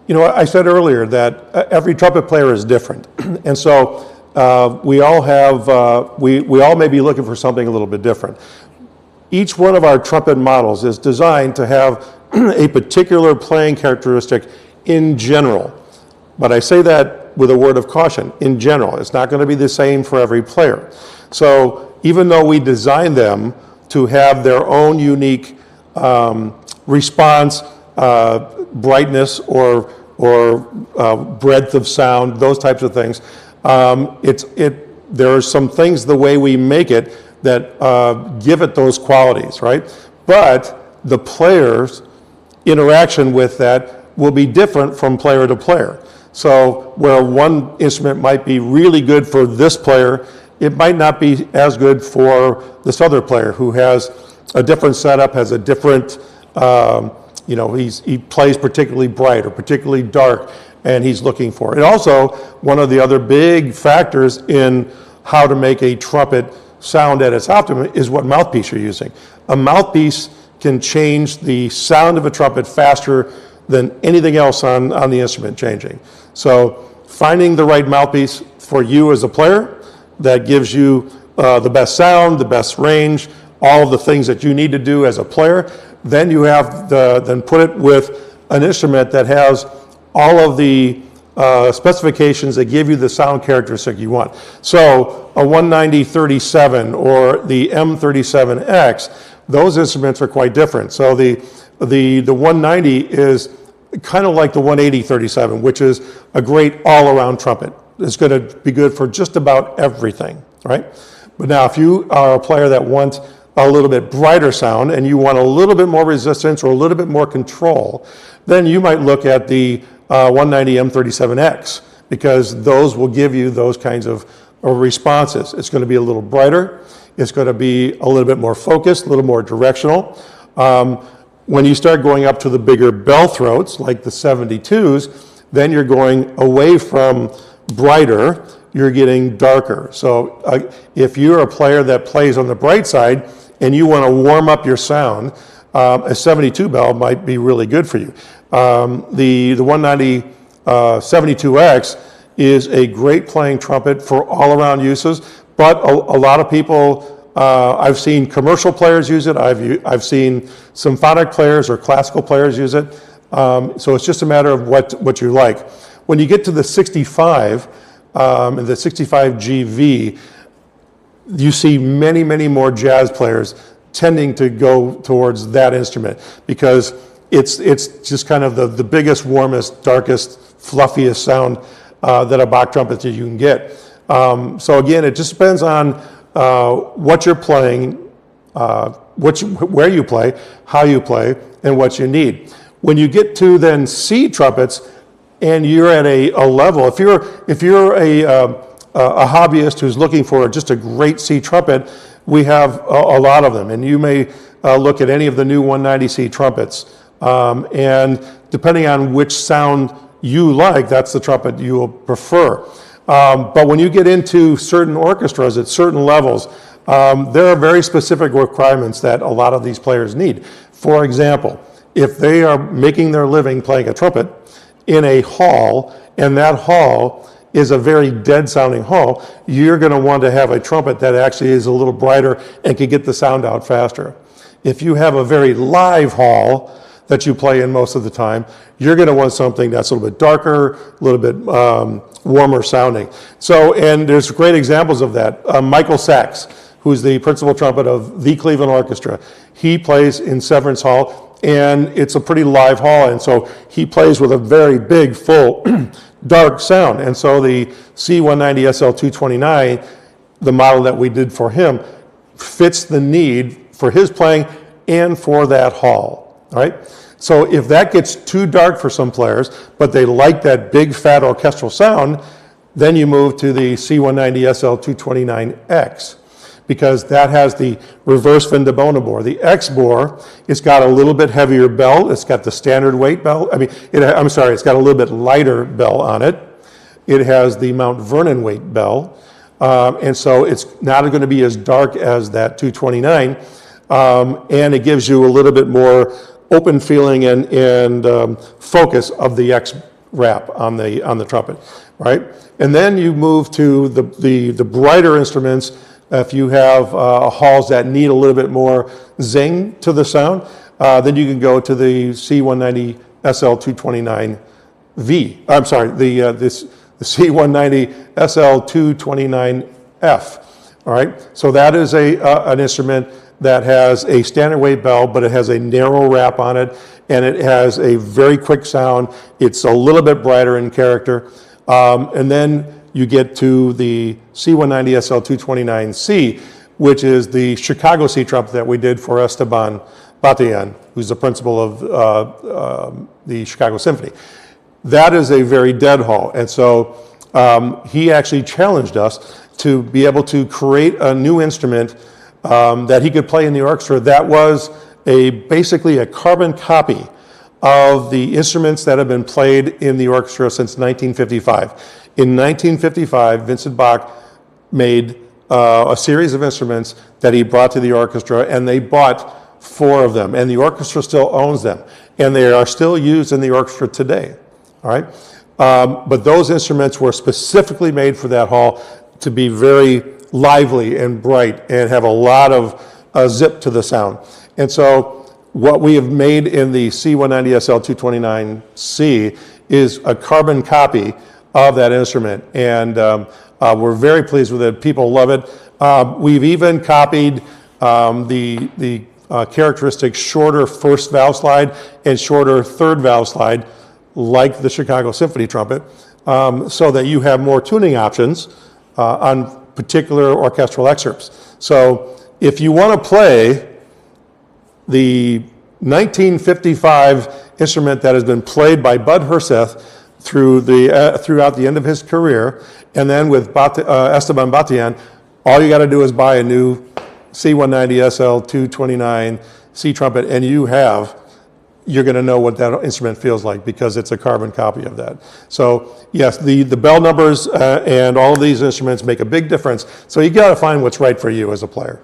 You know, I said earlier that every trumpet player is different. And so we all may be looking for something a little bit different. Each one of our trumpet models is designed to have a particular playing characteristic in general. But I say that with a word of caution, in general. It's not going to be the same for every player. So even though we design them to have their own unique response, brightness or breadth of sound, those types of things, there are some things the way we make it that give it those qualities, right? But the player's interaction with that will be different from player to player. So where one instrument might be really good for this player, it might not be as good for this other player who has a different setup, has a different, he plays particularly bright or particularly dark, and he's looking for it. And also, one of the other big factors in how to make a trumpet sound at its optimum is what mouthpiece you're using. A mouthpiece can change the sound of a trumpet faster than anything else on the instrument changing. So finding the right mouthpiece for you as a player that gives you the best sound, the best range, all of the things that you need to do as a player, then you have then put it with an instrument that has all of the specifications that give you the sound characteristic you want. So a 190-37 or the M37X, those instruments are quite different. So the 190 is kind of like the 180-37, which is a great all-around trumpet. It's going to be good for just about everything, right? But now if you are a player that wants a little bit brighter sound and you want a little bit more resistance or a little bit more control, then you might look at the 190 M37X, because those will give you those kinds of responses. It's going to be a little brighter. It's going to be a little bit more focused, a little more directional. When you start going up to the bigger bell throats, like the 72s, then you're going away from brighter, you're getting darker. So if you're a player that plays on the bright side and you want to warm up your sound, a 72 bell might be really good for you. The 190 72X is a great playing trumpet for all-around uses, but a lot of people, I've seen commercial players use it. I've seen symphonic players or classical players use it. So it's just a matter of what you like. When you get to the 65 and the 65GV, you see many, many more jazz players tending to go towards that instrument because it's just kind of the biggest, warmest, darkest, fluffiest sound that a Bach trumpet that you can get. So again, it just depends on what you're playing, where you play, how you play, and what you need. When you get to then C trumpets, and you're at a level, if you're a hobbyist who's looking for just a great C trumpet, we have a lot of them, and you may look at any of the new 190C trumpets, and depending on which sound you like, that's the trumpet you will prefer. But when you get into certain orchestras at certain levels, there are very specific requirements that a lot of these players need. For example, if they are making their living playing a trumpet in a hall, and that hall is a very dead sounding hall, you're going to want to have a trumpet that actually is a little brighter and can get the sound out faster. If you have a very live hall that you play in most of the time, you're going to want something that's a little bit darker, a little bit warmer sounding. So, and there's great examples of that. Michael Sachs, who's the principal trumpet of the Cleveland Orchestra, he plays in Severance Hall, and it's a pretty live hall, and so he plays with a very big, full, dark sound. And so the C190 SL229, the model that we did for him, fits the need for his playing and for that hall, all right? So if that gets too dark for some players, but they like that big, fat orchestral sound, then you move to the C190 SL229X, because that has the reverse fin de bono bore. The X bore, it's got a little bit heavier bell. It's got the standard weight bell. It's got a little bit lighter bell on it. It has the Mount Vernon weight bell. And so it's not going to be as dark as that 229. And it gives you a little bit more open feeling and focus of the X wrap on the trumpet, right? And then you move to the brighter instruments. If you have halls that need a little bit more zing to the sound, then you can go to the C190 SL229V. I'm sorry, the C190 SL229F. All right, so that is an instrument that has a standard weight bell, but it has a narrow wrap on it, and it has a very quick sound. It's a little bit brighter in character. And then you get to the C190 SL229C, which is the Chicago C trumpet that we did for Esteban Batayan, who's the principal of the Chicago Symphony. That is a very dead hall, and so he actually challenged us to be able to create a new instrument that he could play in the orchestra that was basically a carbon copy of the instruments that have been played in the orchestra since 1955. In 1955, Vincent Bach made a series of instruments that he brought to the orchestra, and they bought 4 of them, and the orchestra still owns them, and they are still used in the orchestra today, all right? But those instruments were specifically made for that hall to be very lively and bright and have a lot of zip to the sound. And so what we have made in the C190 SL229C is a carbon copy of that instrument, and we're very pleased with it. People love it. We've even copied the characteristic shorter first valve slide and shorter third valve slide, like the Chicago Symphony trumpet, so that you have more tuning options on particular orchestral excerpts. So if you want to play the 1955 instrument that has been played by Bud Herseth throughout the end of his career, and then with Esteban Batayan, all you got to do is buy a new C190 SL229 C trumpet, and you're going to know what that instrument feels like because it's a carbon copy of that. So yes, the bell numbers and all of these instruments make a big difference. So you got to find what's right for you as a player.